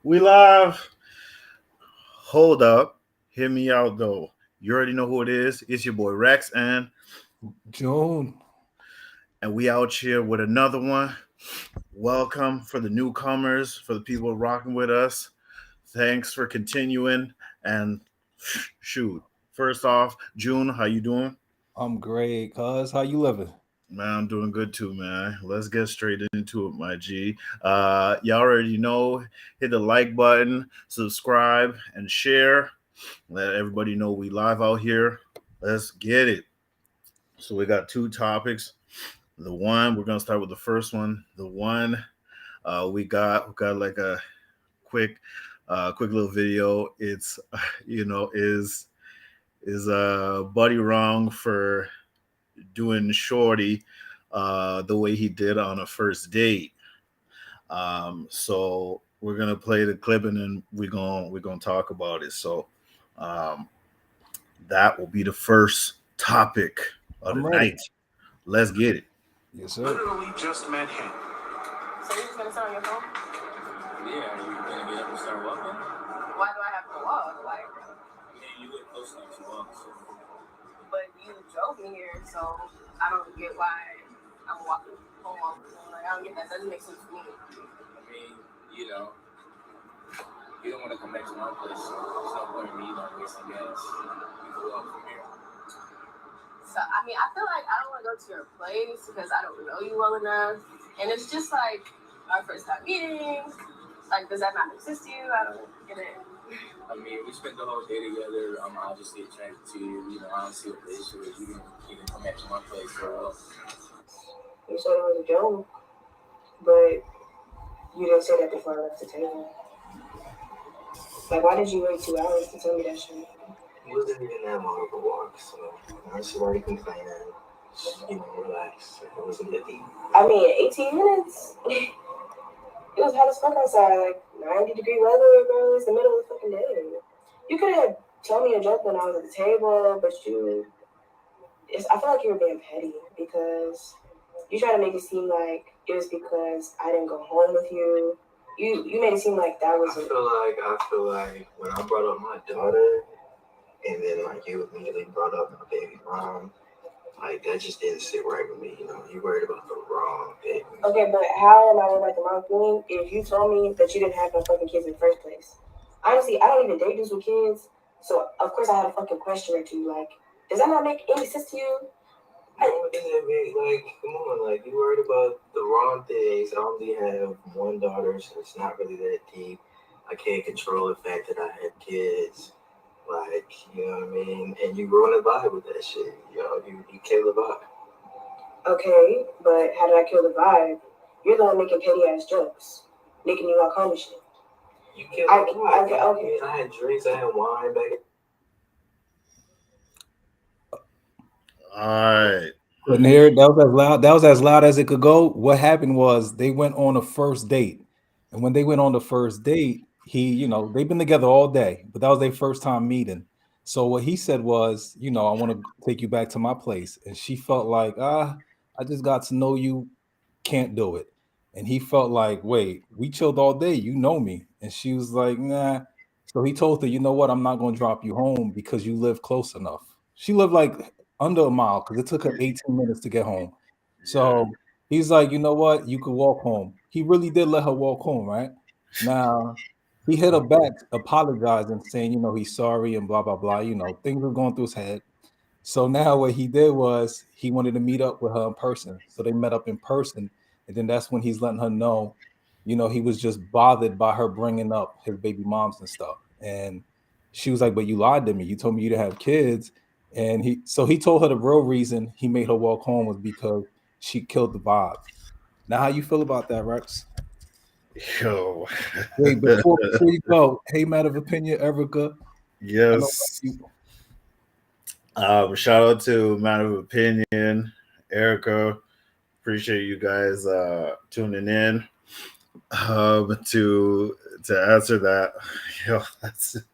We live. Hold up. Hear me out though. You already know who it is. It's your boy Rex June. and we out here with another one. Welcome for the newcomers, for the people rocking with us. Thanks for continuing and shoot. First off, June, how you doing? I'm great, cuz. How you living? Man, I'm doing good too, man. Let's get straight into it, my G. Y'all already know, hit the like button, subscribe, and share. Let everybody know we live out here. Let's get it. So we got two topics. The one we're gonna start with the first one. The one we got like a quick quick little video. It's is Buddy wrong for doing Shorty the way he did on a first date. So we're gonna play the clip and then we're gonna talk about it. So um, that will be the first topic of the I'm night. ready. Let's get it. Yes, sir. Literally just met him. So you're just gonna sit on your phone? Yeah, are you gonna get up and start walking? Why do I have to walk? Like, I mean, you look close enough to walk, so. But you drove me here, so I don't get why I'm walking home all the time. Like, I don't get that. Doesn't make sense to me. I mean, you know, you don't want to come back to my place, so there's no point in me not wasting gas. You can walk from here. So, I mean, I feel like I don't want to go to your place because I don't know you well enough. And it's just like our first time meeting. Like, does that not make sense to you? I don't get it. I mean, we spent the whole day together. I'm obviously attracted to you. You know, I don't see what the issue is. You can come back to my place for all. You said it was a joke, but you didn't say that before I left the table. Like, why did you wait 2 hours to tell me that shit? It wasn't even that long of a walk, so I was already complaining. Just, relax. It wasn't that deep. I mean, 18 minutes? It was hot as fuck outside, like 90-degree weather, bro. It's the middle of the fucking day. You could have told me a joke when I was at the table, but I feel like you were being petty because you try to make it seem like it was because I didn't go home with you. You made it seem like that was. I feel like when I brought up my daughter, and then like you immediately brought up my baby mom, like that just didn't sit right with me. You worried about the wrong thing. Okay, but how am I worried about the wrong thing if you told me that you didn't have no fucking kids in the first place? Honestly, I don't even date dudes with kids, so of course I had a fucking question or two. Like, does that not make any sense to you? No, it doesn't make, like, come on, like, you worried about the wrong things. I only have one daughter, so it's not really that deep. I can't control the fact that I have kids. Like, you know what I mean? And you ruin the vibe with that shit. You kill the vibe. Okay, but how did I kill the vibe? You're the one making petty ass jokes, making you walk home and shit. You killed the vibe. Okay. I had drinks, I had wine back. All right. Couldn't hear it. That was as loud. That was as loud as it could go. What happened was they went on a first date, and when they went on the first date, they've been together all day, but that was their first time meeting. So what he said was, I want to take you back to my place, and she felt like, I just got to know you, can't do it. And he felt like, wait, we chilled all day, you know me, and she was like, nah. So he told her, you know what, I'm not going to drop you home because you live close enough. She lived like under a mile because it took her 18 minutes to get home. Yeah. So he's like, you know what? You could walk home. He really did let her walk home, right? Now he hit her back, apologizing, saying, he's sorry and blah, blah, blah. Things were going through his head. So now what he did was he wanted to meet up with her in person. So they met up in person. And then that's when he's letting her know, he was just bothered by her bringing up his baby moms and stuff. And she was like, but you lied to me. You told me you didn't have kids. And he told her the real reason he made her walk home was because she killed the vibe. Now, how you feel about that, Rex? Yo. Wait, before you go, hey, matter of opinion, Erica. I know Yes. you. Shout out to Man of Opinion, Erica. Appreciate you guys tuning in. To answer that, yo,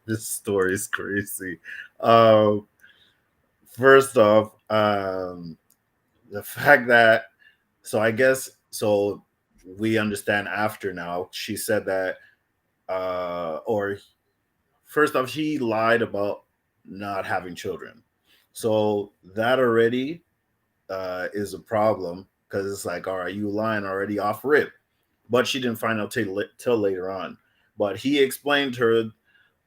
this story is crazy. Um, First off, the fact that so I guess so we understand after now. She said that or first off, he lied about not having children. So that already is a problem because it's like, all right, you lying already off rip. But she didn't find out till later on. But he explained to her,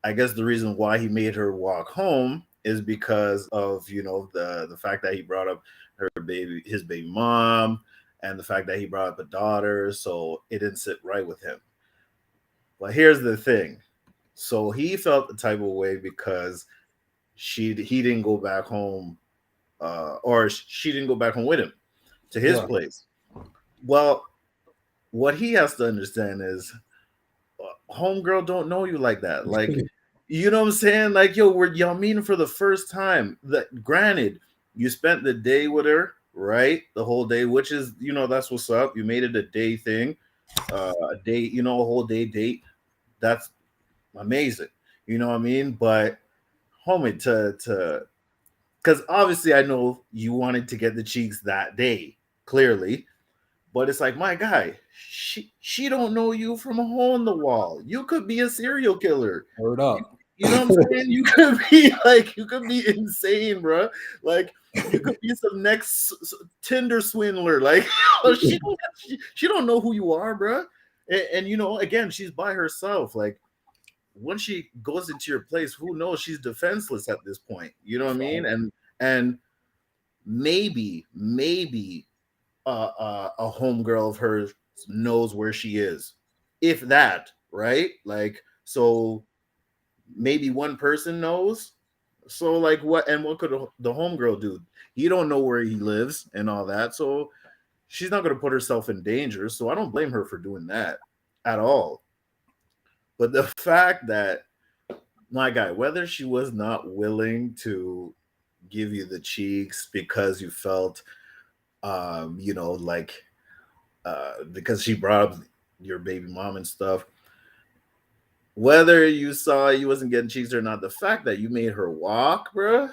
I guess the reason why he made her walk home is because of the fact that he brought up his baby mom, and the fact that he brought up a daughter, so it didn't sit right with him. But here's the thing. So he felt the type of way because he didn't go back home, or she didn't go back home with him to his place. Well, what he has to understand is, homegirl don't know you like that. Like, you know what I'm saying? Like, yo, y'all meeting for the first time. That, granted, you spent the day with her, right? The whole day, which is, that's what's up. You made it a day thing, a date, a whole day date. That's amazing. You know what I mean? But homie, to because obviously I know you wanted to get the cheeks that day, clearly. But it's like, my guy, she don't know you from a hole in the wall. You could be a serial killer. Word up. You know what I'm saying? You could be insane, bro. Like, you could be some next Tinder swindler. Like, she don't know who you are, bro. And again, she's by herself. Like, once she goes into your place, who knows? She's defenseless at this point. You know what I mean? And maybe a homegirl of hers knows where she is, if that, right? Like, so maybe one person knows. So like, what could the homegirl do? You don't know where he lives and all that, so she's not going to put herself in danger. So I don't blame her for doing that at all. But the fact that, my guy, whether she was not willing to give you the cheeks because you felt like because she brought up your baby mom and stuff, whether you saw you wasn't getting cheeks or not, the fact that you made her walk, bro,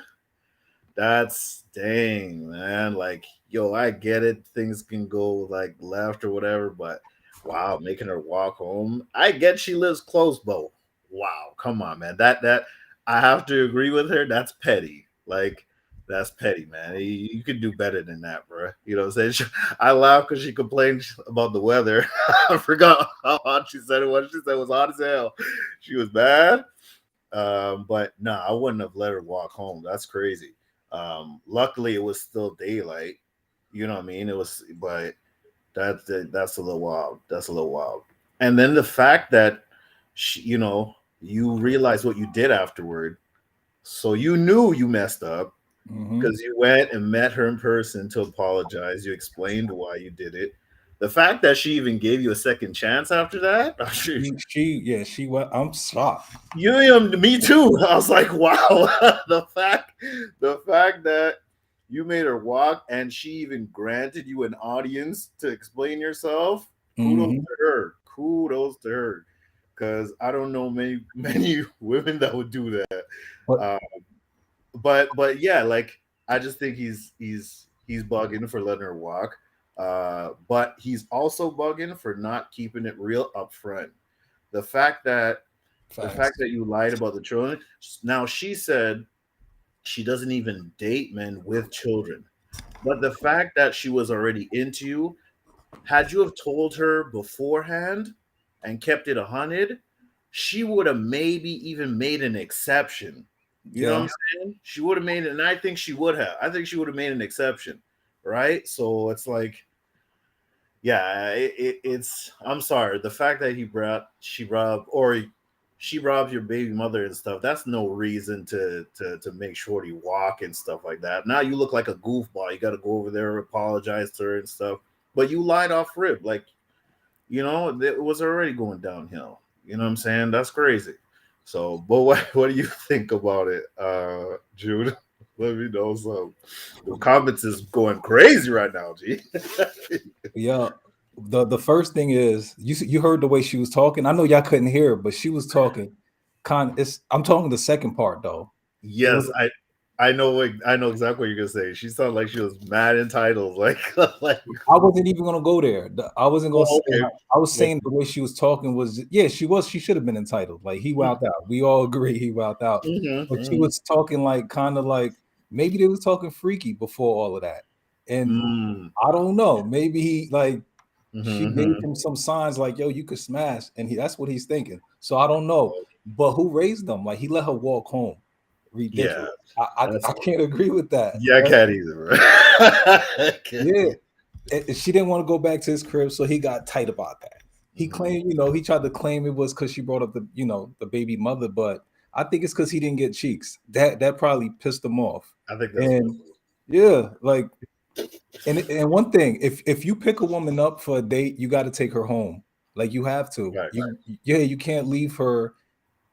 that's dang, man. Like, yo, I get it, things can go like left or whatever, but wow, making her walk home. I get she lives close, but wow, come on, man. That I have to agree with her. That's petty. Like, that's petty, man. You could do better than that, bro. You know what I'm saying? I laugh because she complained about the weather. I forgot how hot she said it was. She said it was hot as hell. She was bad. But nah, I wouldn't have let her walk home. That's crazy. Luckily, it was still daylight. You know what I mean? It was, but that's a little wild. That's a little wild. And then the fact that you realize what you did afterward, so you knew you messed up because you went and met her in person to apologize. You explained why you did it. The fact that she even gave you a second chance after that, she went. I'm shocked. Me too. I was like, wow. the fact that you made her walk and she even granted you an audience to explain yourself. Kudos to her. Kudos to her. Because I don't know many women that would do that. But yeah, like, I just think he's bugging for letting her walk. But he's also bugging for not keeping it real up front. The fact that you lied about the children. Now, she said she doesn't even date men with children. But the fact that she was already into you, had you have told her beforehand and kept it 100, she would have maybe even made an exception. You know what I'm saying? She would have made it, and I think she would have. I think she would have made an exception, right? So it's like, yeah, it's. I'm sorry. The fact that she brought up your baby mother and stuff. That's no reason to make Shorty walk and stuff like that. Now you look like a goofball. You got to go over there, apologize to her and stuff. But you lied off rip, like, it was already going downhill. You know what I'm saying? That's crazy. So, but what do you think about it, Jude? Let me know something. The comments is going crazy right now, G. Yeah. The first thing is, you heard the way she was talking. I know y'all couldn't hear her, but she was talking I'm talking the second part though. Yes, I know exactly what you're gonna say. She sounded like she was mad entitled. Like, like, I wasn't even gonna go there. I wasn't gonna say. okay. I was saying the way she was talking was, yeah, she was. She should have been entitled. Like he wowed out. We all agree he wowed out. But she was talking like kind of like maybe they was talking freaky before all of that, and I don't know. Maybe he like she gave him some signs like, yo, you could smash, and that's what he's thinking. So I don't know. But who raised them? Like he let her walk home. Yeah, Ridiculous. I can't agree with that. yeah, I Right? can't either. I can't Yeah. either. And she didn't want to go back to his crib, so he got tight about that. He claimed, he tried to claim it was because she brought up the baby mother, but I think it's because he didn't get cheeks. That probably pissed him off. I think that's And yeah, like, and one thing, if you pick a woman up for a date, you got to take her home. Like you have to. right. You can't leave her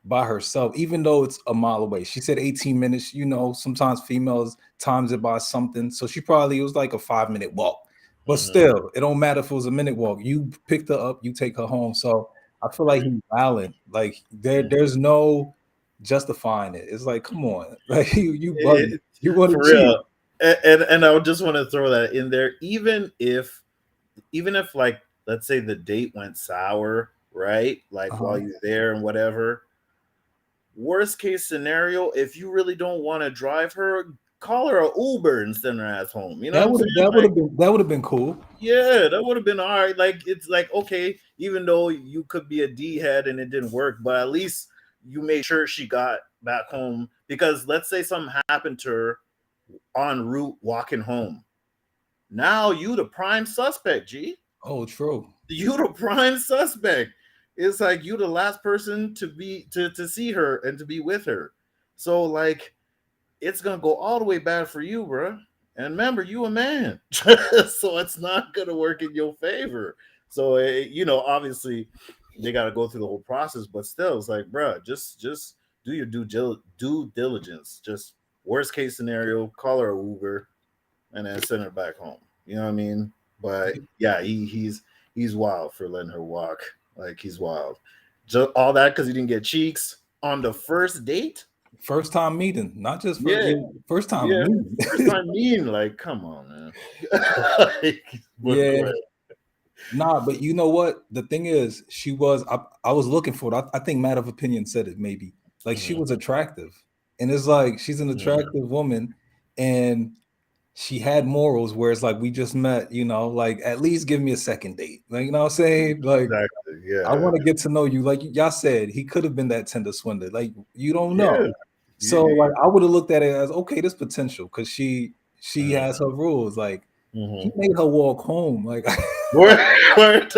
by herself, even though it's a mile away. She said 18 minutes. Sometimes females times it by something. So it was like a 5-minute walk. But still, it don't matter if it was a minute walk. You picked her up, you take her home. So I feel like he's violent. Like there's no justifying it. It's like, come on, like you want For to cheat. real. And I would just want to throw that in there, even if like let's say the date went sour, right? Like while you're there and whatever. Worst case scenario, if you really don't want to drive her, call her an Uber and send her ass home. You know That what I'm would saying? that would have been cool. Yeah, that would have been all right. Like it's like okay, even though you could be a D head and it didn't work, but at least you made sure she got back home. Because let's say something happened to her en route walking home. Now you the prime suspect, G. Oh, true. You the prime suspect. It's like you the last person to see her and to be with her. So like it's gonna go all the way bad for you, bro. And remember, you a man, so it's not gonna work in your favor. So obviously, they got to go through the whole process, but still, it's like, bro, just do your due diligence. Just worst case scenario, call her a Uber, and then send her back home. You know what I mean? But yeah, he's wild for letting her walk. Like he's wild. Just all that because he didn't get cheeks on the first date. First time meeting, not just first time Yeah, meeting. first time meeting. Like, come on, man. Yeah. Nah, but you know what? The thing is, I was looking for it. I think Matt of Opinion said it maybe. Like she was attractive. And it's like she's an attractive woman and she had morals where it's like we just met, like at least give me a second date. Like, you know what I'm saying? Like Exactly. Yeah. I want to get to know you. Like y'all said, he could have been that tender swindler. Like you don't know. Yeah. So like I would have looked at it as okay, there's potential because she has her rules. Like he made her walk home. Like Word.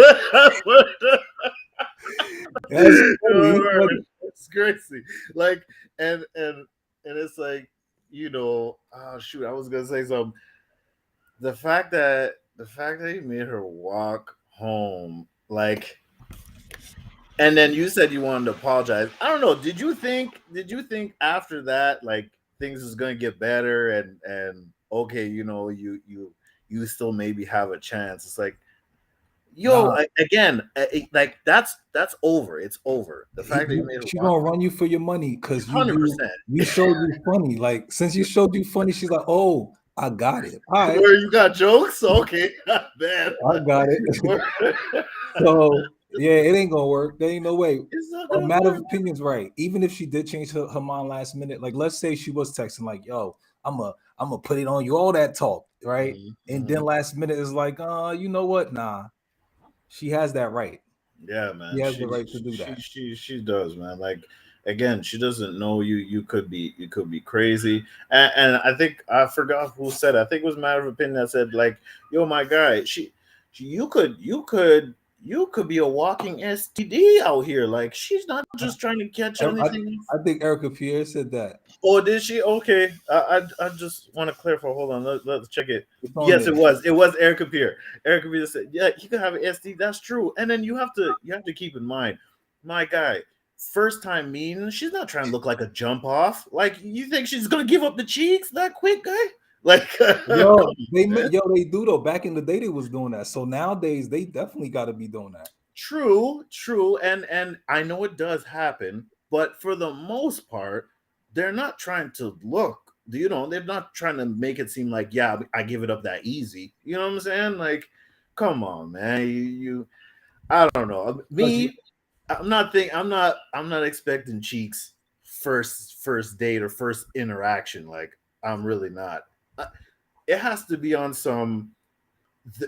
It's crazy. Like and it's like, oh shoot, I was gonna say something. The fact that he made her walk home, like, and then you said you wanted to apologize. I don't know. Did you think after that, like, things is gonna get better and okay, you still maybe have a chance? It's like, again, like that's over. It's over. The fact that you made her she's walk gonna run you for your money because 100%. you showed you funny. Like since you showed you funny, she's like, oh, I got it. All right. Where you got jokes? Okay, man. I got it. So yeah, it ain't gonna work. There ain't no way. A matter of opinions, right? Even if she did change her mind last minute, like let's say she was texting like, "Yo, I'm a put it on you," all that talk, right? And then last minute is like, you know what? Nah, she has that right. Yeah, man. She has the right to do that. She does, man. Like again, she doesn't know you. You could be crazy. And I think I forgot who said it. I think it was Matter of Opinion that said like, "Yo, my guy, you could be a walking STD out here. Like she's not just trying to catch anything." I think Erica Pierre said that. Oh, did she? Okay. I just want to clarify. Hold on. Let's check it. Yes, there. it was. It was Erica Pierre. Erica Pierre said, "Yeah, you can have an SD. That's true." And then you have to keep in mind, my guy, first time meeting, she's not trying to look like a jump off. Like you think she's gonna give up the cheeks that quick, guy? Like they do though. Back in the day, they was doing that. So nowadays, they definitely got to be doing that. True, and I know it does happen, but for the most part, they're not trying to look they're not trying to make it seem like, yeah, I give it up that easy. You know what I'm saying? Like, come on, man. I don't know. Me, I'm not expecting cheeks first date or first interaction. Like, I'm really not. Uh, It has to be on some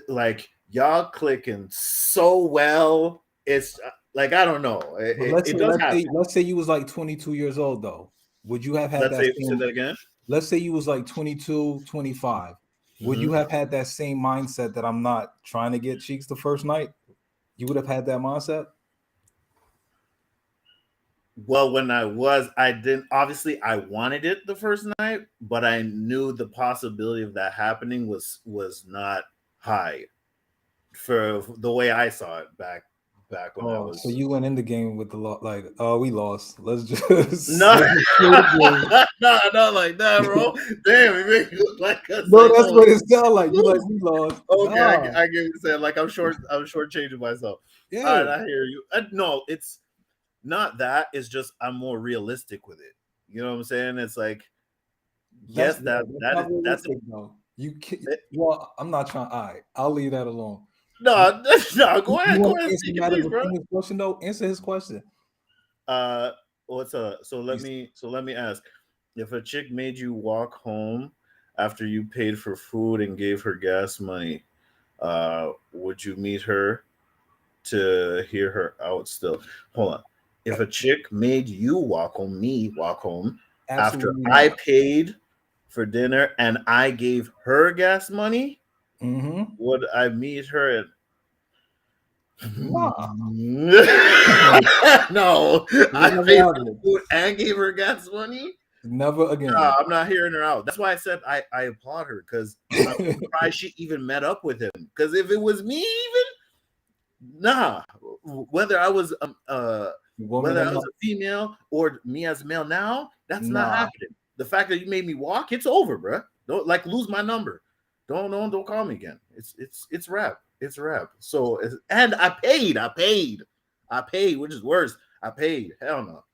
like y'all clicking so well. It's like, I don't know. But let's It say does happen. let's say you was like 22 years old though. Would you have had Let's that say same? that again. Let's say you was like 22, 25. Would you Mhm. have had that same mindset that I'm not trying to get cheeks the first night? You would have had that mindset? Well, when I didn't, obviously I wanted it the first night, but I knew the possibility of that happening was not high for the way I saw it back when I Oh, so was. you went in the game with the like, oh, we lost. Let's just No, let's just play the game. no, not like that, bro. Damn, it made you look like us. No, Like, that's oh, what it sounds like. You like lose. we lost. Okay, Nah, I get what you saying. Like, I'm shortchanging myself. All yeah. right, I hear you. No, it's not that. It's just I'm more realistic with it. You know what I'm saying? It's like, That's yes, yeah, that's not that's realistic though. You can it, well, I'm not trying. All right, I'll leave that alone. You, no, no. you Go want ahead, to answer speak your Madden's piece, bro. opinion question though? Answer his question. Uh, what's So He's let me ask: if a chick made you walk home after you paid for food and gave her gas money, would you meet her to hear her out still? Hold on. If a chick made you walk home after absolutely I not. paid for dinner and I gave her gas money, Mm-hmm. would I meet her Nah, no, it would I never paid for the happen. food and gave her gas money. Never Nah, again. I'm not hearing her out. That's why I said I applaud her because I'm surprised she even met up with him. Because if it was me, even nah, whether I was Woman whether or I was not, a female or me as a male now, that's not nah. happening. The fact that you made me walk, it's over, bro. Don't like lose my number. Don't call me again. It's rap. It's rap. So and I paid, which is worse. I paid. Hell no,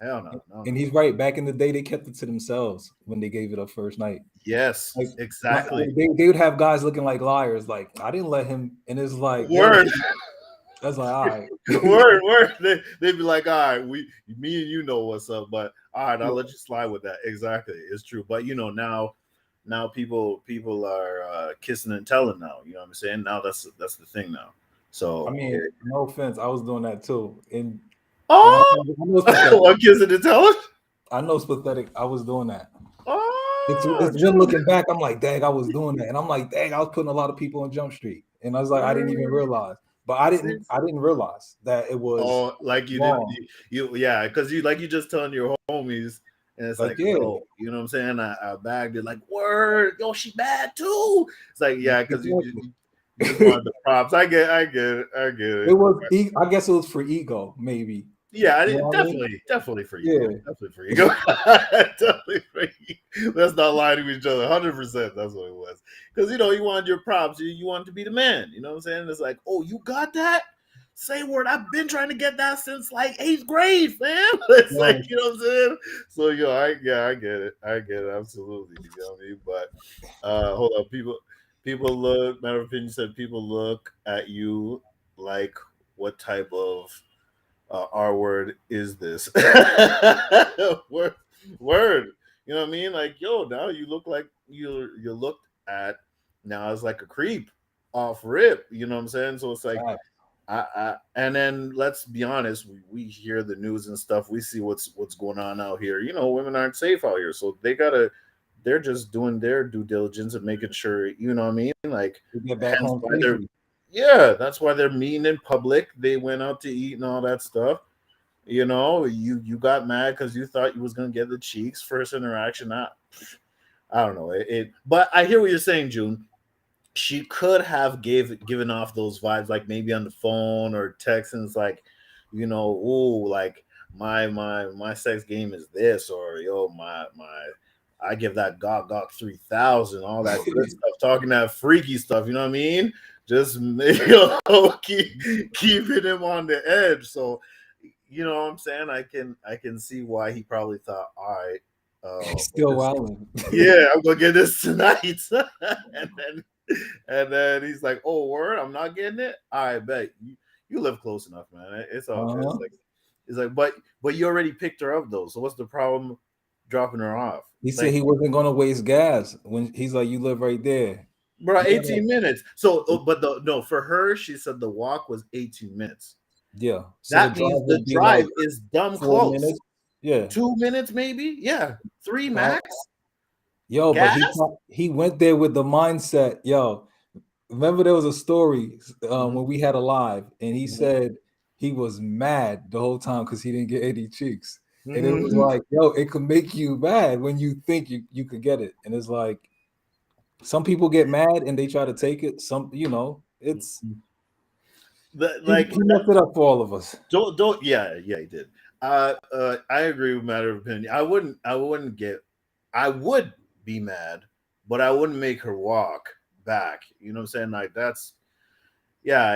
no, And no. he's right. Back in the day, they kept it to themselves when they gave it up first night. Yes, Like, exactly. they would have guys looking like liars. Like I didn't let him, and it's like, yo, Word. that's like, all right. Word. They'd be like, all right, me and you know what's up, but all right, I'll let you slide with that. Exactly, it's true. But now people are kissing and telling now. You know what I'm saying? Now that's the thing now. I So, mean, no offense, I was doing that too, and oh, I know it's pathetic. what kissing and telling? I know it's pathetic. I was doing that. Oh, It's then true. looking back, I'm like, dang, I was doing that, and I'm like, dang, I was putting a lot of people on Jump Street, and I was like, I didn't even Word. realize, but I didn't realize that it was Oh, like you didn't wrong. yeah, because you just telling your homies, and it's Like, like, yeah, yo, you know what I'm saying? I bagged it like, word, yo, she bad too. It's like, yeah, because you just wanted the props. I get it it. was. I guess it was for ego, maybe. Yeah, You know what I mean? definitely for ego, Yeah. definitely for ego, definitely for ego. Let's not lie to each other. 100%. That's what it was. Because you wanted your props. You wanted to be the man. You know what I'm saying? It's like, oh, you got that? Say word. I've been trying to get that since like 8th grade, fam. It's like, Right. you know what I'm saying? So I get it. I get it absolutely. You know what I mean? But hold on, people look. Matter of opinion said people look at you like what type of R word is this? word, word. You know what I mean? Like, yo, now you look like you looked at now as like a creep off rip. You know what I'm saying? So it's like, Right. and then let's be honest, we hear the news and stuff. We see what's going on out here. Women aren't safe out here, so they're just doing their due diligence and making sure. You know what I mean? Like, To get back hence home why they're safely. yeah, that's why they're meeting in public. They went out to eat and all that stuff. You got mad because you thought you was gonna get the cheeks first interaction. I don't know but I hear what you're saying, June. She could have given off those vibes, like maybe on the phone or text, and it's like, ooh, like my sex game is this, or yo, my I give that gawk 3000, all that good stuff, talking that freaky stuff. You know what I mean? Just keeping him on the edge. So, you know what I'm saying? I can see why he probably thought, all right. Oh, Still wilding. yeah, I'm gonna get this tonight. And then he's like, "Oh, word, I'm not getting it. I bet you live close enough, man. It's all good." Uh-huh. It's like, but you already picked her up though. So what's the problem dropping her off? He said Like, he wasn't gonna waste gas when he's like, "You live right there." bro, Yeah, 18 minutes. So, but no, for her, she said the walk was 18 minutes. yeah. So the That drive means the would be like drive is dumb 4 minutes. close. Yeah. 2 minutes, maybe. Yeah, three Pro- max. Yo, but Gas. he went there with the mindset. Yo, remember there was a story when Mhm, we had a live, and he mhm, said he was mad the whole time because he didn't get any cheeks. And it was mhm. like, yo, it could make you mad when you think you could get it. And it's like some people get mad and they try to take it. Some, it's Like, he messed it up for all of us. don't. Yeah, he did. I agree with matter of opinion. I would be mad, but I wouldn't make her walk back. You know what I'm saying? Like that's yeah.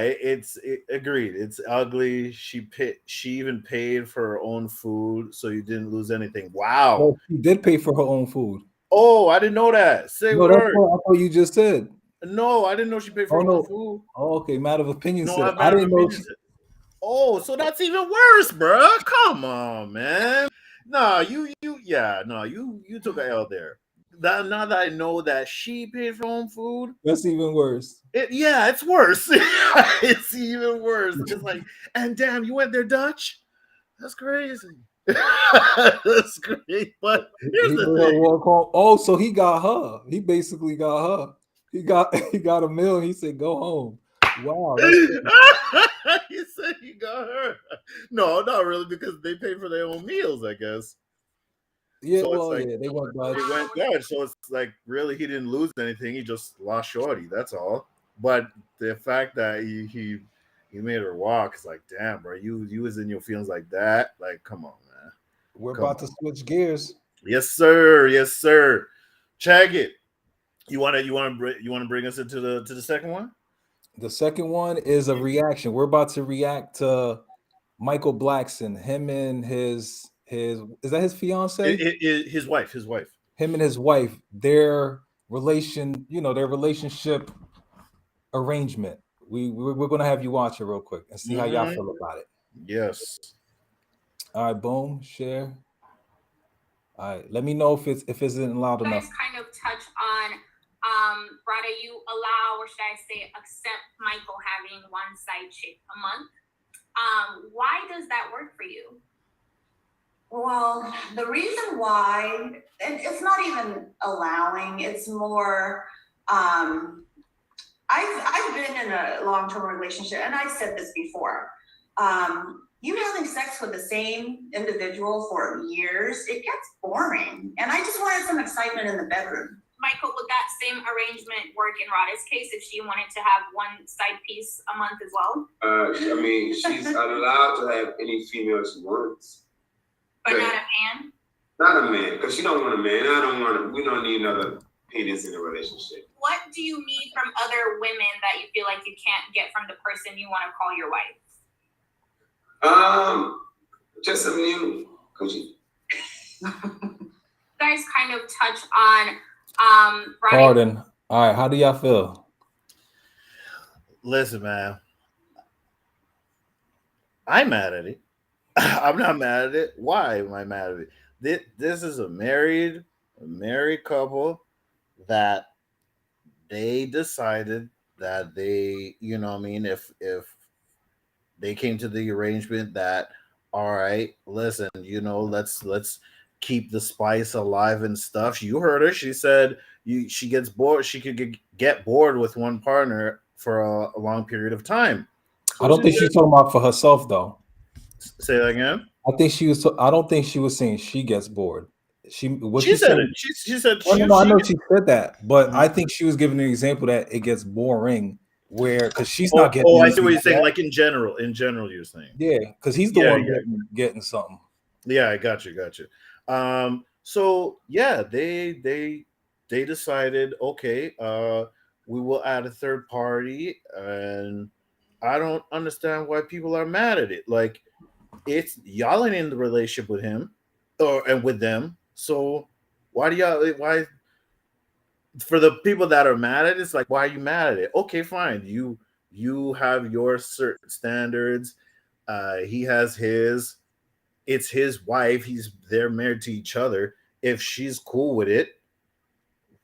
Agreed. It's ugly. She even paid for her own food, so you didn't lose anything. Wow. Well, she did pay for her own food. Oh, I didn't know that. Say No, what that's her. what I thought you just said. No, I didn't know she paid for Oh her own no. food. Oh, okay. Matter of opinion No, said I it. I matter of didn't know. opinion. Oh, so that's even worse, bro. Come on, man. Nah, yeah, no, you took a L there. That now that I know that she paid for her own food, That's even worse. yeah, it's worse. It's even worse. It's like, and damn, you went there Dutch. That's crazy. That's great. But here's He the made her thing. walk home. Oh, so he got her. He basically got her. He got he got a meal. He said, "Go home." Wow, that's crazy. You said you got her. No, not really, because they pay for their own meals, I guess. Yeah, So it's well, like yeah, they went Dutch. they went Dutch. So it's like really he didn't lose anything. He just lost Shorty. That's all. But the fact that he made her walk is like, damn, bro, you was in your feelings like that. Like, come on, man. We're Come about to on. switch gears. Yes, sir. Yes, sir. Check it. You wanna bring us into the second one? The second one is a reaction. We're about to react to Michael Blackson. Him and his is that his fiance? His wife. His wife. Him and his wife. Their relation. Their relationship arrangement. We're gonna have you watch it real quick and see how y'all Hmm. feel about it. Yes. All right, boom, share. All right, let me know if it's isn't loud You enough. guys kind of touch on, Rada, you allow, or should I say, accept Michael having one side chick a month. Why does that work for you? Well, the reason why, and it's not even allowing, it's more, I've been in a long-term relationship, and I said this before. You having sex with the same individual for years, it gets boring. And I just wanted some excitement in the bedroom. Michael, would that same arrangement work in Rada's case if she wanted to have one side piece a month as well? I mean, she's allowed to have any female she wants. But not a man? Not a man, because she don't want a man. We don't need another penis in a relationship. What do you need from other women that you feel like you can't get from the person you want to call your wife? Just some new coochie. You guys kind of touch on Rada. Pardon. All right, how do y'all feel? Listen, man. I'm mad at it. I'm not mad at it. Why am I mad at it? This is a married couple that they decided that they, you know what I mean, if they came to the arrangement that all right, listen, let's keep the spice alive and stuff. You heard her. She said she gets bored. She could get bored with one partner for a long period of time. I So don't she think said, she's talking about for herself though. say that again. I think she was. I don't think she was saying she gets bored. What She she said said. it. She said Oh, no, I she know she said that, but I Mhm. think she was giving an example that it gets boring where because she's Oh, not getting I see what anything you're saying. yet. Like in general, you're saying. Yeah, because he's the Yeah, one yeah, getting something. yeah. I got you. So yeah, they decided, okay, we will add a third party, and I don't understand why people are mad at it. Like it's y'all ain't in the relationship with him or and with them, so Why do y'all? Why for the people that are mad at it, it's like, why are you mad at it? Okay, fine. You have your certain standards. He has his. It's his wife. They're married to each other. If she's cool with it,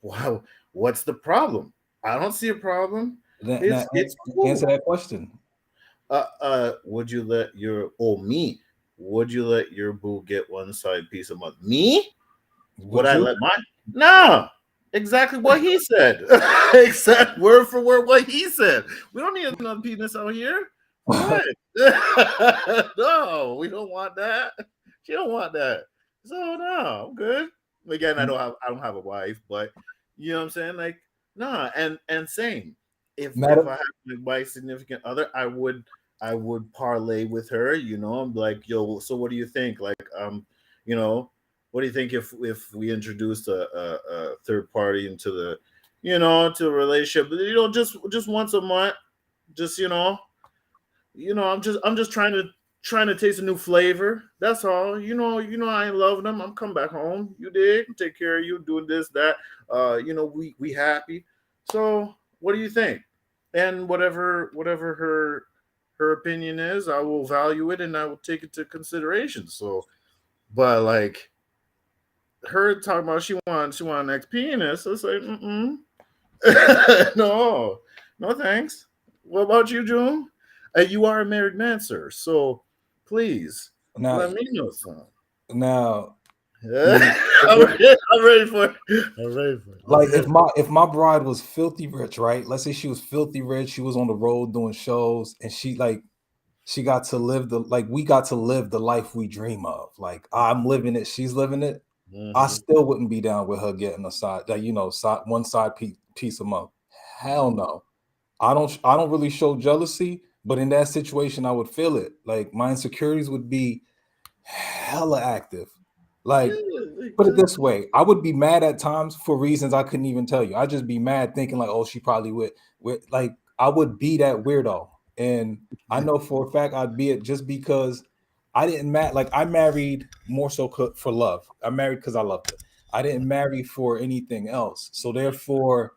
wow, what's the problem? I don't see a problem. Now, It's answer cool. that question. Would you let your me? Would you let your boo get one side piece a month? Me? Would Would I you? let mine? No. Exactly what he said. Exact word for word what he said. We don't need another penis out here. What? No, we don't want that. She don't want that. So no, I'm good. Again, I don't have a wife, but you know what I'm saying? Like, nah, and same. If Matter. I have my significant other, I would parlay with her, I'm like, yo, so what do you think? Like, you know, what do you think if we introduced a third party into the, to a relationship, just once a month, just I'm just trying to taste a new flavor. That's all. I ain't loving them. I'm coming back home. You dig? Take care of you, doing this, that. We happy. So what do you think? And whatever her opinion is, I will value it and I will take it to consideration. So, but like her talking about she want an ex penis. It's like, no, no thanks. What about you, June? You are a married man, sir. So please Now, let me know something. now, I'm ready for it. I'm ready for it. like if my bride was filthy rich, right? Let's say she was filthy rich, she was on the road doing shows, and she got to live we got to live the life we dream of. Like I'm living it, she's living it. I Mhm. still wouldn't be down with her getting a side that one side piece a month. Hell no. I don't really show jealousy, but in that situation I would feel it. Like my insecurities would be hella active. Like Yeah, put it exactly. this way, I would be mad at times for reasons I couldn't even tell you. I'd just be mad thinking like, oh, she probably would like I would be that weirdo. And I know for a fact I'd be it just because I didn't like I married more so for love. I married because I loved her. I didn't marry for anything else. So therefore,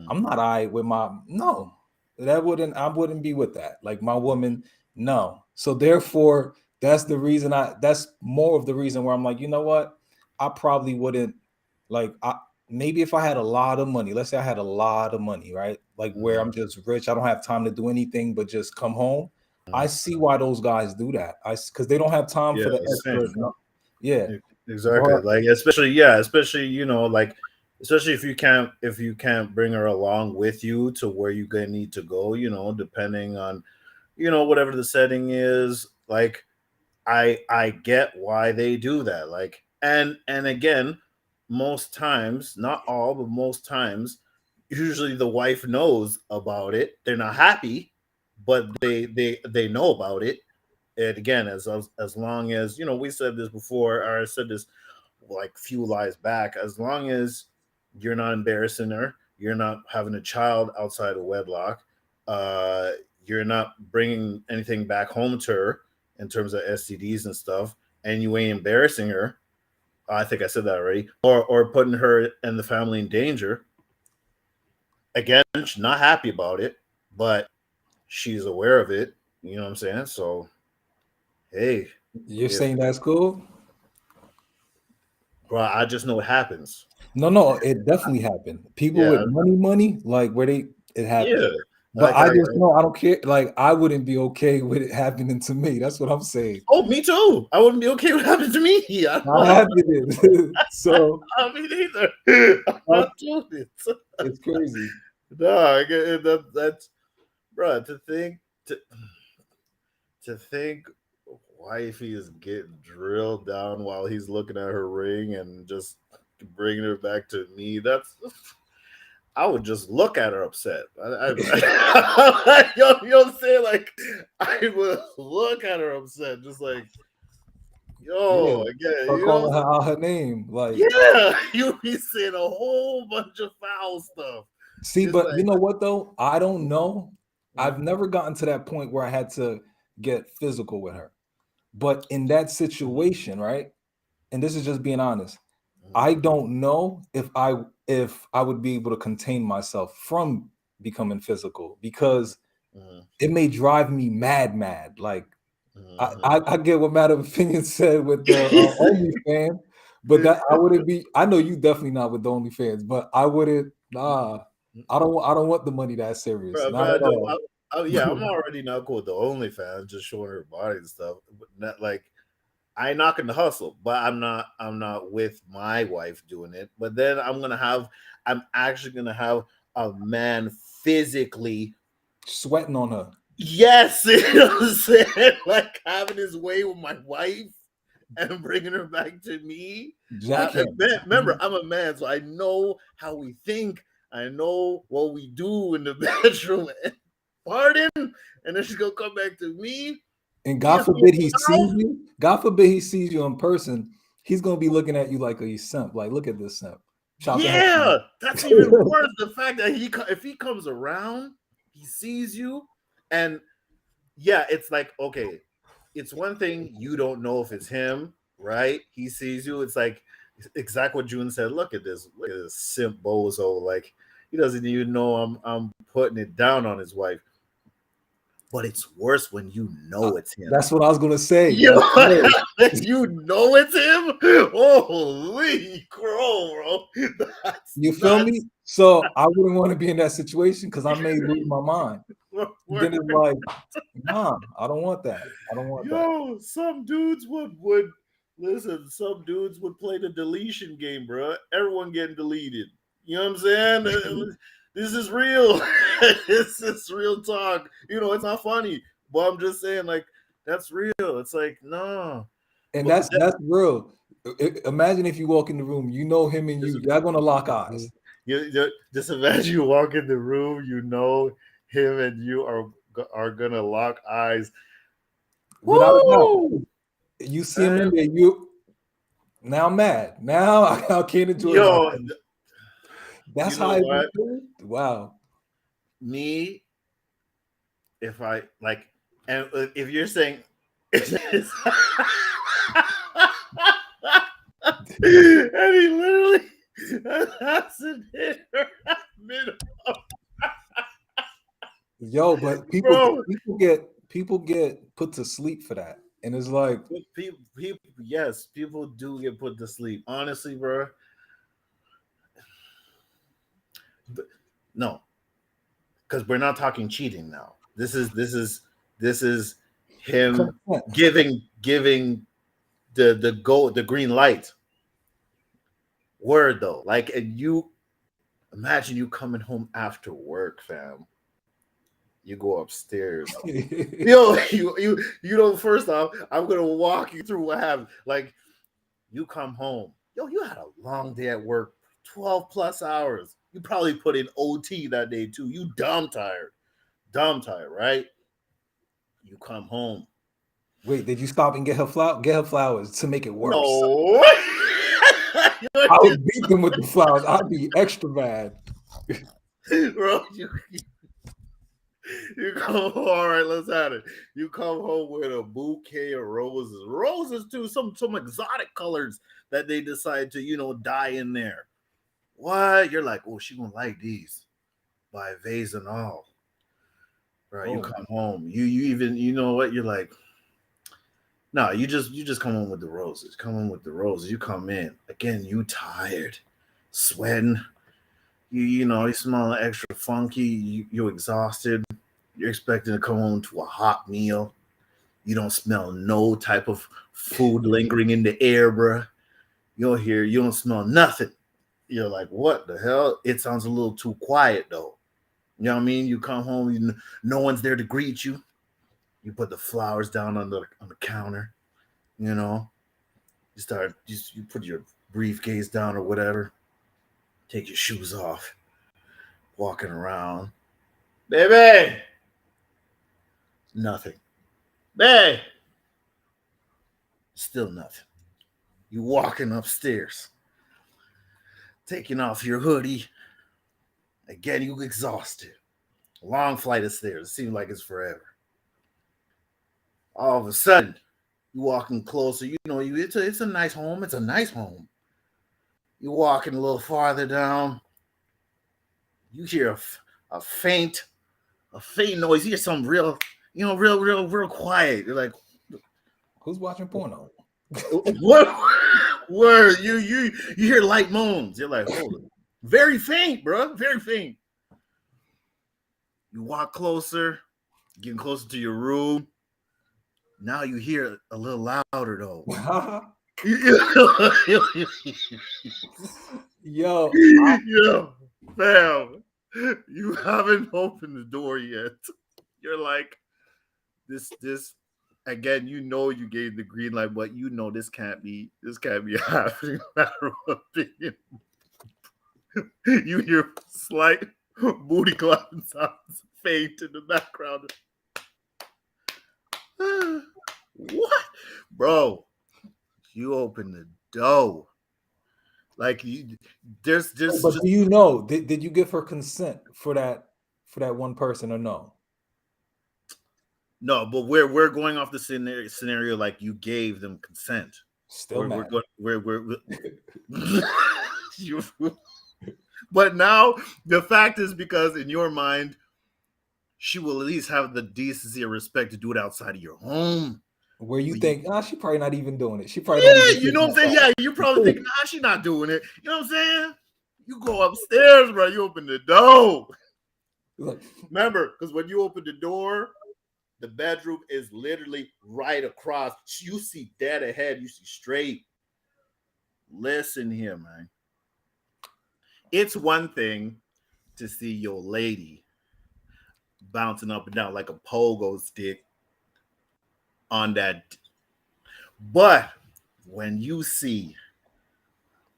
I'm not with my no. I wouldn't be with that. Like my woman, no. So therefore, that's more of the reason where I'm like, you know what? I probably wouldn't like maybe if I had a lot of money, let's say I had a lot of money, right? Like where I'm just rich, I don't have time to do anything but just come home. I see why those guys do that. Because they don't have time Yeah, for the extra. same. Yeah, Exactly. but Like especially like especially if you can't bring her along with you to where you gonna need to go, depending on whatever the setting is. Like I get why they do that. Like and again, most times, not all, but most times, usually the wife knows about it. They're not happy, but they know about it. And again, as long as we said this before, or I said this like few lives back, as long as you're not embarrassing her, you're not having a child outside of wedlock, uh, you're not bringing anything back home to her in terms of STDs and stuff, and you ain't embarrassing her. I think I said that already, or putting her and the family in danger. Again, she's not happy about it, but she's aware of it. You know what I'm saying? So hey, you're if saying that's cool? bro, I just know it happens. No, it definitely happened. People with Yeah, money, like where it happened. yeah. But Like I just know I don't care. Like I wouldn't be okay with it happening to me. That's what I'm saying. oh, me too. I wouldn't be okay with happening to me. I I don't, happened it. So I mean either. I'm not doing it. it's crazy. No, I get it. That's bro. To think wifey is getting drilled down while he's looking at her ring and just bringing her back to me. I would just look at her upset. You know what I'm saying? Like, I would look at her upset, just like, Yeah. yo, again, Start calling her out her name. Like, yeah, you be saying a whole bunch of foul stuff. see, It's but you like, know what though? I don't know. I've mm, never gotten to that point where I had to get physical with her. But in that situation, right? And this is just being honest. I don't know if I would be able to contain myself from becoming physical, because it may drive me mad. Like I get what Madam Opinion said with the OnlyFans, but that I wouldn't be. I know you definitely not with the OnlyFans, but I wouldn't. Nah, I don't want the money that serious. Bro, Not at all. yeah, I'm already not cool with the OnlyFans, just showing her body and stuff. But not like I ain't knocking the hustle, but I'm not with my wife doing it. But then I'm actually gonna have a man physically Sweating on her. yes, you know what I'm saying? Like having his way with my wife and bringing her back to me. Remember, I'm a man, so I know how we think. I know what we do in the bedroom. Pardon, and then she's gonna come back to me. And God forbid he sees you. God forbid he sees you in person. He's gonna be looking at you like a simp. Like, look at this simp. Yeah, that's even worse. The fact that if he comes around, he sees you, and yeah, it's like okay, it's one thing you don't know if it's him, right? He sees you. It's like exactly what June said. Look at this simp bozo. Like he doesn't even know I'm putting it down on his wife. But it's worse when you know it's him. That's what I was gonna say. You know it's him. Holy crow, bro! You feel me? So I wouldn't want to be in that situation because I may lose my mind. Then it's like, nah, I don't want that. I don't want that. Some dudes would listen. Some dudes would play the deletion game, bro. Everyone getting deleted. You know what I'm saying? This is real. This is real talk. You know, it's not funny, but I'm just saying, like, that's real. It's like, no. And that's real. Imagine if you walk in the room, you know him and y'all gonna lock eyes. You just imagine you walk in the room, you know him and you are gonna lock eyes. Without a doubt. You see him in there, you now mad. Now I can't enjoy myself. That's how I feel. Wow. Me, if I like, and if you're saying, and he literally has it hit her middle. Yo, but people get put to sleep for that, and it's like people do get put to sleep. Honestly, bro. No, because we're not talking cheating now. This is him giving the green light. Word though, like, and you imagine you coming home after work, fam. You go upstairs. Yo, you know, first off, I'm gonna walk you through what happened. Like, you come home. Yo, you had a long day at work, 12 plus hours. You probably put in OT that day too. You dumb tired, right? You come home. Wait, did you stop and get her flowers to make it worse? No. I would beat them with the flowers. I'd be extra bad. Bro, you come home, all right, let's have it. You come home with a bouquet of roses. Roses too, some exotic colors that they decide to, you know, dye in there. What? You're like, oh, she gonna like these. By vase and all. Right. You come home. You even, you know what? You're like, no, you just come home with the roses. Come home with the roses. You come in. Again, you tired, sweating. You know, you smell extra funky. You're exhausted. You're expecting to come home to a hot meal. You don't smell no type of food lingering in the air, bruh. You don't smell nothing. You're like, what the hell? It sounds a little too quiet though. You know what I mean? You come home, no one's there to greet you. You put the flowers down on the counter. You know, you put your briefcase down or whatever. Take your shoes off. Walking around, baby. Nothing. Babe. Still nothing. You walking upstairs, taking off your hoodie. Again, you exhausted. Long flight of stairs. It seems like it's forever. All of a sudden, you walking closer. You know, it's a nice home. It's a nice home. You walking a little farther down. You hear a faint noise. You hear something real, real quiet. You're like, Who's watching porno? what? Word? You hear light moans. You're like, hold it. Very faint, bro. Very faint. You walk closer, getting closer to your room. Now you hear a little louder though. Yo, fam, you haven't opened the door yet. You're like, this again. You gave the green light, but this can't be happening. Matter of opinion. You hear slight booty clapping sounds faint in the background. What, bro? You open the door. Like there's but do you know? Did you give her consent for that one person or no? No, but we're going off the scenario like you gave them consent. Still mad. But now the fact is because in your mind, she will at least have the decency and respect to do it outside of your home. Where you think, she probably not even doing it. She probably you know what I'm saying? Yeah, you probably think, she's not doing it. You know what I'm saying? You go upstairs, bro. You open the door. Look. Remember, because when you open the door, the bedroom is literally right across. You see dead ahead. You see straight. Listen here, man. It's one thing to see your lady bouncing up and down like a pogo stick on that. But when you see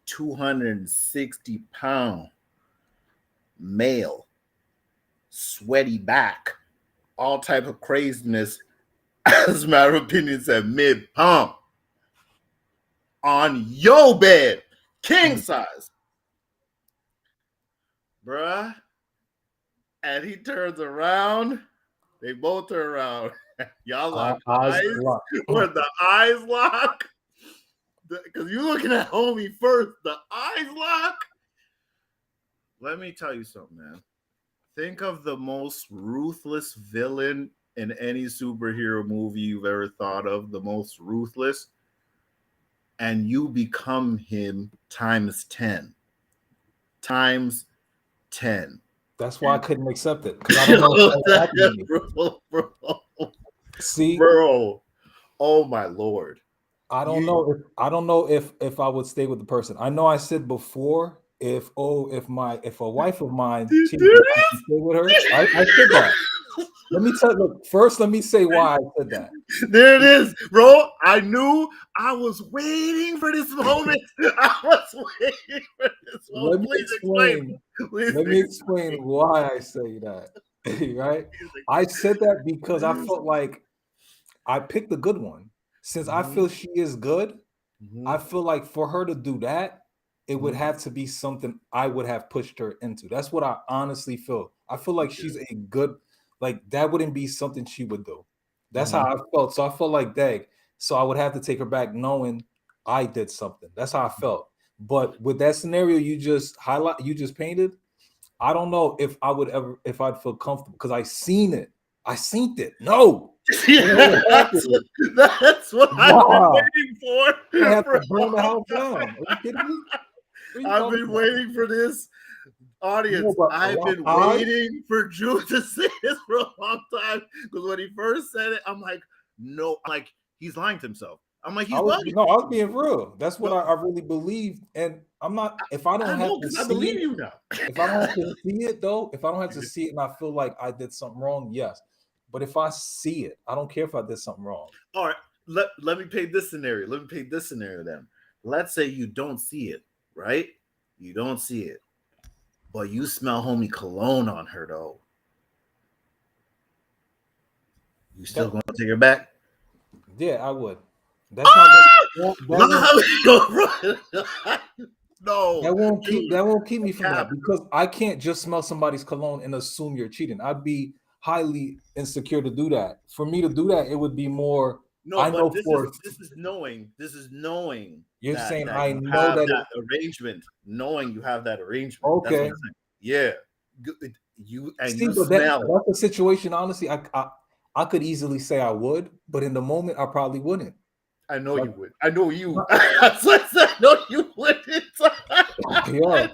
260-pound male, sweaty back, all type of craziness, as a matter of opinion, said mid-pump on your bed, king size, bruh, and he turns around, they both turn around. Y'all lock eyes. Where the eyes lock? Because you're looking at homie first. The eyes lock. Let me tell you something, man. Think of the most ruthless villain in any superhero movie you've ever thought of. The most ruthless. And you become him times 10. Times 10. That's why I couldn't accept it. Because I don't know bro. See, bro, oh my lord! I don't know if I would stay with the person. I know I said before if a wife of mine cheated, I can stay with her. I said that. Let me say why I said that. There it is, bro. I knew I was waiting for this moment. I was waiting for this moment. Let me explain why I say that. Right? I said that because I felt like I picked a good one. Since I feel she is good, I feel like for her to do that, it would have to be something I would have pushed her into. That's what I honestly feel. I feel like she's a good, like that wouldn't be something she would do. That's how I felt. So I felt like, dang, so I would have to take her back knowing I did something. That's how I felt. But with that scenario you just painted, I don't know if I'd feel comfortable because I seen it. No. That's what I've been waiting for. I have to burn the house down. Are you kidding me? I've been waiting for this. Audience, I've been waiting for Drew to say this for a long time because when he first said it, I'm like, no, like he's lying to himself. I'm like, I was being real. That's what I really believe, and I'm not. If I don't have to see believe you now. If I don't have to see it though, if I don't have to see it, and I feel like I did something wrong, yes. But if I see it, I don't care if I did something wrong. All right, let me paint this scenario. Then. Let's say you don't see it, right? You don't see it. But you smell homie cologne on her though. You still gonna take her back? Yeah, I would. That's no. That won't keep me from that because I can't just smell somebody's cologne and assume you're cheating. I'd be highly insecure to do that. For me to do that, it would be more No, I know but this for is knowing. This is knowing you're that saying that I you know have that that arrangement. Knowing you have that arrangement. That's what okay. I'm saying. Yeah, you and See, you but smell it. that's a situation. Honestly, I could easily say I would, but in the moment, I probably wouldn't. I know Like, you would. I know you. I know you wouldn't. yeah,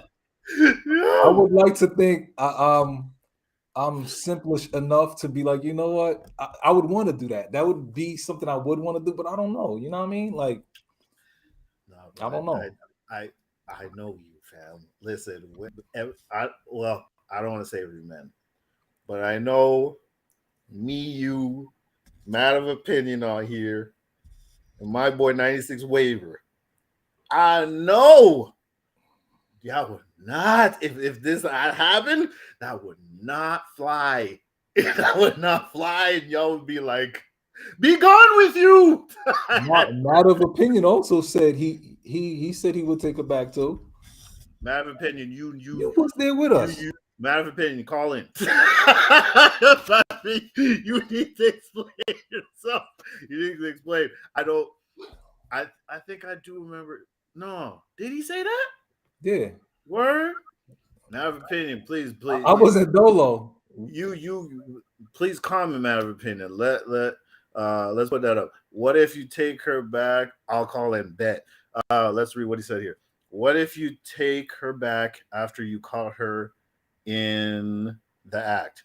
I would like to think I'm simplish enough to be like, you know what, I would want to do that. That would be something I would want to do, but I don't know. You know what I mean? Like, No, I don't know. I know you, fam. Listen, I don't want to say every man, but I know me, you, matter of opinion on here, and my boy 96 Waiver. I know y'all would not, if this had happened, that would not fly. That would not fly, and y'all would be like, be gone with you. Matter of opinion also said he said he would take her back too. Matter of opinion, You was there with us. matter of opinion, call in. You need to explain yourself. You need to explain. I think I do remember. No, did he say that? Yeah, Word. Matter of opinion, please. I was at Dolo. You please comment. Matter of opinion. Let's put that up. What if you take her back? I'll call in bet. Let's read what he said here. What if you take her back after you caught her in the act?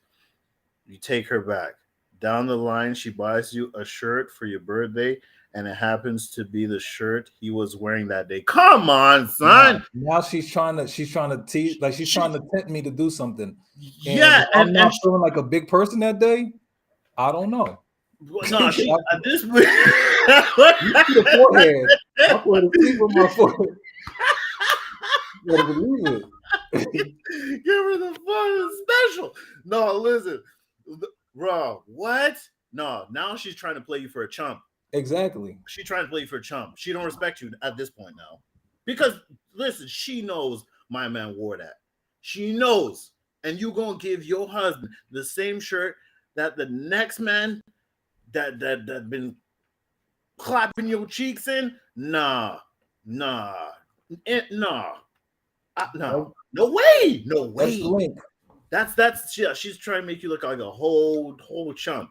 You take her back. Down the line, she buys you a shirt for your birthday, and it happens to be the shirt he was wearing that day. Come on, son. Now she's trying to tease, like she's trying to tempt me to do something. Yeah, and if I'm not feeling like a big person that day, I don't know. No, she at this point. You see the forehead. I put a sleep with my forehead. You gotta believe it. Give her the fun special. No, listen, bro. What? No, now she's trying to play you for a chump. Exactly. She's trying to play you for a chump. She don't respect you at this point now, because listen, she knows my man wore that. She knows, and you gonna give your husband the same shirt that the next man that been clapping your cheeks in? Nah. No, way. That's the link. That's yeah. She's trying to make you look like a whole chump,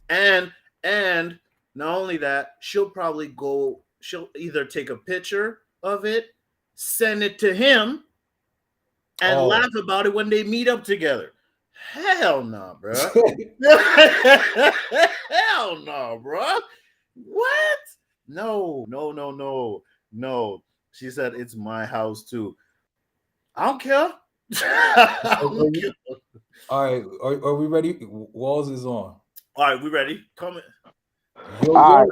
and not only that, she'll either take a picture of it, send it to him, and laugh about it when they meet up together. Hell no, bro. Hell no, bro. What? No. She said it's my house too. I don't care. All right, are we ready? Walls is on. All right, we ready? Come in. All right.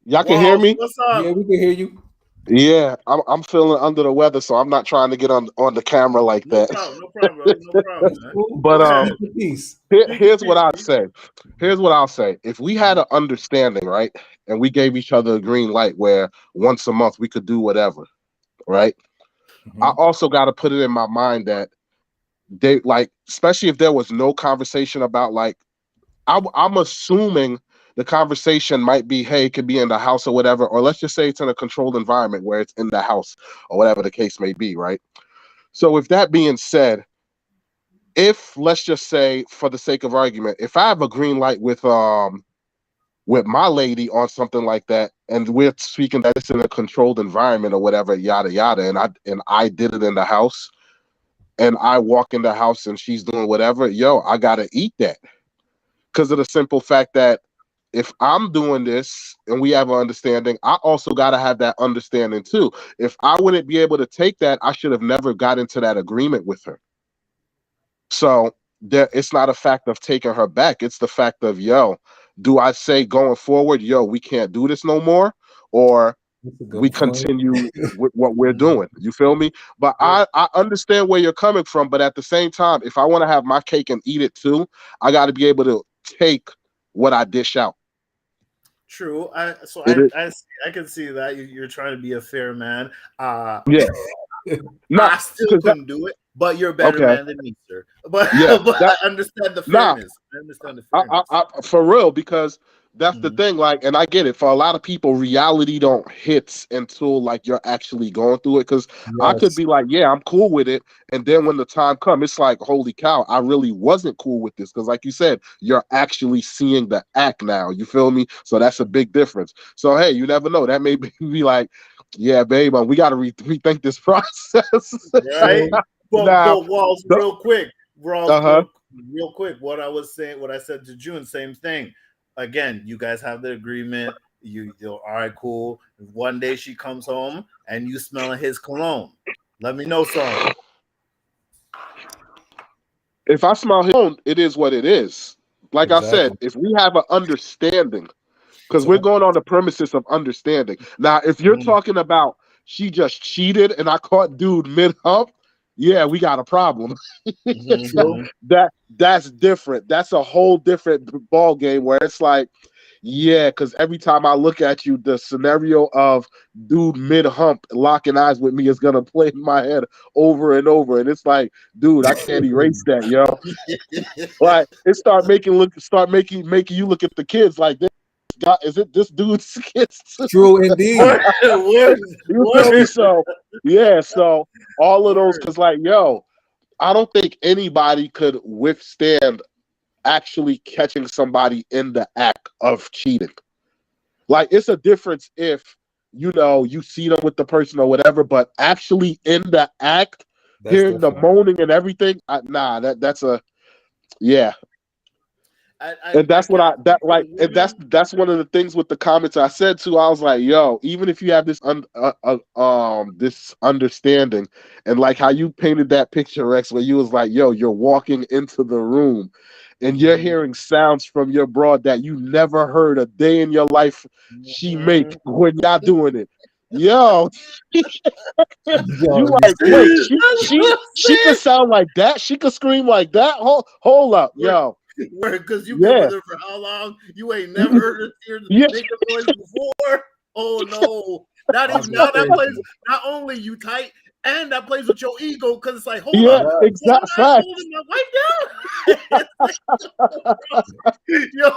Y'all can hear me? What's up? Yeah, we can hear you. Yeah, I'm feeling under the weather, so I'm not trying to get on the camera like that. No problem. No problem. But here's what I'd say. Here's what I'll say. If we had an understanding, right, and we gave each other a green light where once a month we could do whatever, right? Mm-hmm. I also got to put it in my mind that they, like, especially if there was no conversation about, like, I'm assuming the conversation might be, hey, it could be in the house or whatever, or let's just say it's in a controlled environment where it's in the house or whatever the case may be, right? So with that being said, if, let's just say, for the sake of argument, if I have a green light with my lady on something like that, and we're speaking that it's in a controlled environment or whatever, yada yada, and I did it in the house, and I walk in the house and she's doing whatever, I gotta eat that. Because of the simple fact that if I'm doing this and we have an understanding, I also got to have that understanding too. If I wouldn't be able to take that, I should have never got into that agreement with her. So it's not a fact of taking her back. It's the fact of, do I say going forward, we can't do this no more? Or we continue with what we're doing? You feel me? But I understand where you're coming from. But at the same time, if I want to have my cake and eat it too, I got to be able to take what I dish out. True. I can see that you're trying to be a fair man. Yeah. I still couldn't do it, but you're a better man than me, sir. But I understand the fairness. I understand the fairness. For real, because That's the thing, like, and I get it. For a lot of people, reality don't hit until like you're actually going through it. Because I could be like, yeah, I'm cool with it, and then when the time comes, it's like, holy cow, I really wasn't cool with this. Because, like you said, you're actually seeing the act now. You feel me? So that's a big difference. So hey, you never know. That may be like, yeah, babe, we got to rethink this process. Right? Now, but Walls, real quick, uh-huh. real quick. What I was saying, what I said to June, same thing. Again, you guys have the agreement. You're all right, cool. One day she comes home and you smelling his cologne. Let me know something. If I smell his own, it is what it is. Like I said, if we have an understanding, because we're going on the premises of understanding. Now, if you're talking about she just cheated and I caught dude mid hump, yeah, we got a problem. That's different. That's a whole different ball game where it's like, yeah, because every time I look at you, the scenario of dude mid hump locking eyes with me is gonna play in my head over and over, and it's like, dude, I can't erase that, yo. Like it making you look at the kids like this. God, is it this dude's kids? True indeed. You feel me? So yeah, so all of those, because like, yo, I don't think anybody could withstand actually catching somebody in the act of cheating. Like it's a difference if you see them with the person or whatever, but actually in the act, hearing the moaning and everything, that's a yeah. And that's what that's one of the things with the comments I said too. I was like, yo, even if you have this this understanding, and like how you painted that picture, Rex, where you was like, yo, you're walking into the room and you're hearing sounds from your broad that you never heard a day in your life she make when y'all doing it. Yo, you like, wait, she could sound like that, she could scream like that. Hold up, yo. Because you've been with her for how long? You ain't never heard her make a noise before. Oh no! Not even now. That plays. Not only you tight, and that plays with your ego because it's like, hold up, exactly. I'm holding my wife down. Yo,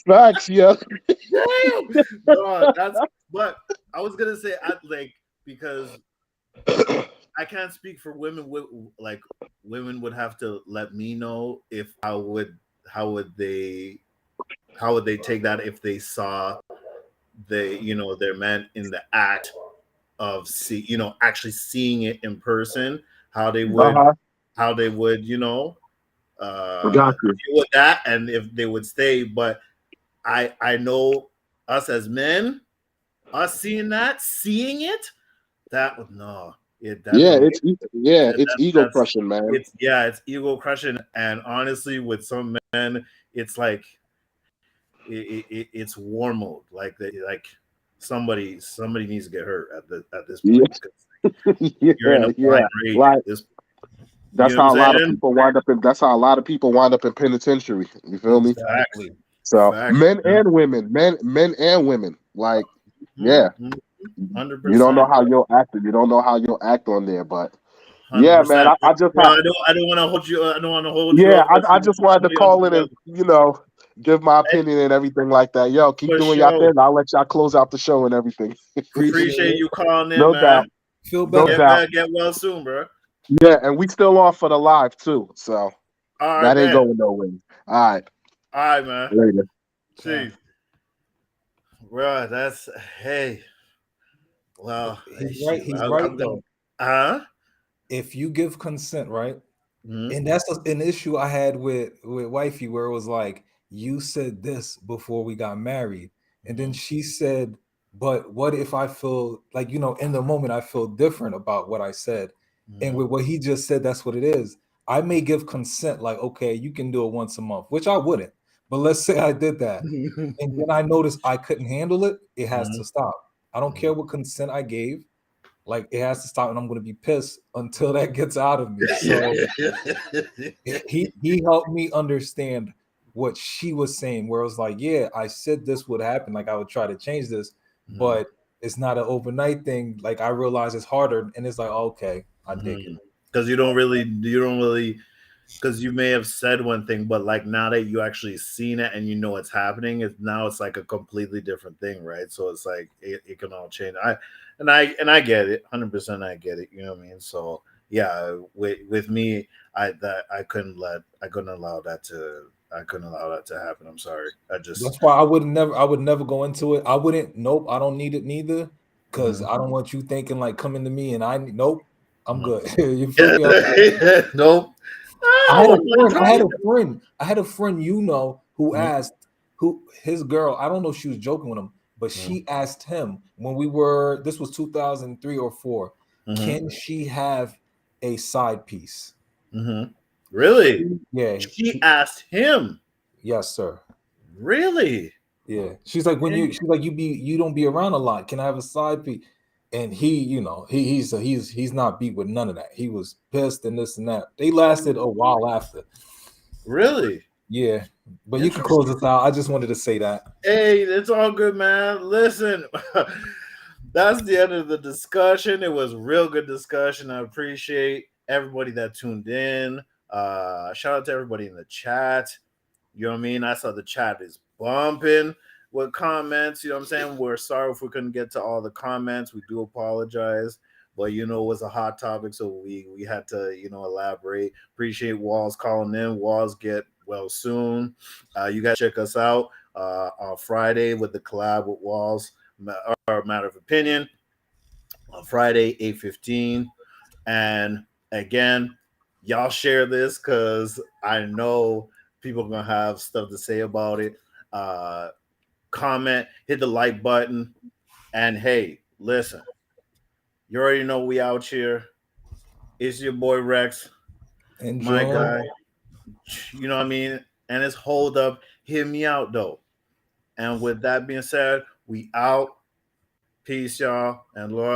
facts, yeah. Damn. No, that's. But I was gonna say, because I can't speak for women. Women would have to let me know if how would they take that if they saw their man in the act of actually seeing it in person, how they would deal with that, and if they would stay. But I know us as men, us seeing it, that would no. It's ego crushing, man. It's ego crushing, and honestly, with some men, it's like it's war mode. Like somebody needs to get hurt at this point. You're in a blind rage. Like, that's how a lot of people wind up in. That's how a lot of people wind up in penitentiary. You feel me? Exactly. So men and women, men and women, like yeah. 100%. You don't know how you'll act. You don't know how you'll act on there, but 100%. Yeah, man. I just I don't want to hold you. I don't want to hold you. Yeah, I just wanted to call in and give my opinion and everything like that. Yo, keep doing your thing. I'll let y'all close out the show and everything. Appreciate you calling in, no man. Doubt. Feel better. Get well soon, bro. Yeah, and we still on for the live too, so all right, that ain't man. going nowhere. All right, man. Later. See, bro, that's hey. Well, he's right. He's right though. If you give consent, right, and that's an issue I had with wifey, where it was like, you said this before we got married, and then she said, but what if I feel like, in the moment I feel different about what I said, and with what he just said, that's what it is. I may give consent, like, okay, you can do it once a month, which I wouldn't, but let's say I did that, and then I noticed I couldn't handle it. It has to stop. I don't care what consent I gave. Like, it has to stop, and I'm going to be pissed until that gets out of me. So he helped me understand what she was saying, where it was like, yeah, I said this would happen. Like, I would try to change this, but it's not an overnight thing. Like, I realize it's harder, and it's like, okay, I dig it. Because you don't really because you may have said one thing, but like now that you actually seen it and you know what's happening, it's like a completely different thing, right? So it's like it can all change. I get it, 100%. I get it. You know what I mean? So yeah, with me, I couldn't allow that to happen. I'm sorry. That's why I would never go into it. I wouldn't. Nope. I don't need it neither. Because I don't want you thinking like coming to me and nope. I'm good. You feel me? Nope. I had a friend, who asked who his girl, I don't know if she was joking with him, but she asked him when this was 2003 or 4, can she have a side piece? Really? Yeah. She asked him. Yes, sir. Really? Yeah. She's like, you don't be around a lot. Can I have a side piece? And he's not beat with none of that. He was pissed and this and that. They lasted a while after. Really? Yeah. But you can close this out. I just wanted to say that. Hey, it's all good, man. Listen, that's the end of the discussion. It was a real good discussion. I appreciate everybody that tuned in. Shout out to everybody in the chat. You know what I mean? I saw the chat is bumping with comments. You know what I'm saying? We're sorry if we couldn't get to all the comments. We do apologize. But it was a hot topic, so we had to elaborate. Appreciate Walls calling in. Walls, get well soon. You guys check us out on Friday with the collab with Walls, or Matter of Opinion, on Friday 8:15. And again, y'all share this because I know people are gonna have stuff to say about it. Comment, hit the like button, and hey, listen. You already know we out here. It's your boy Rex, my guy. You know what I mean? And it's hold up. Hear me out though. And with that being said, we out. Peace, y'all, and Lord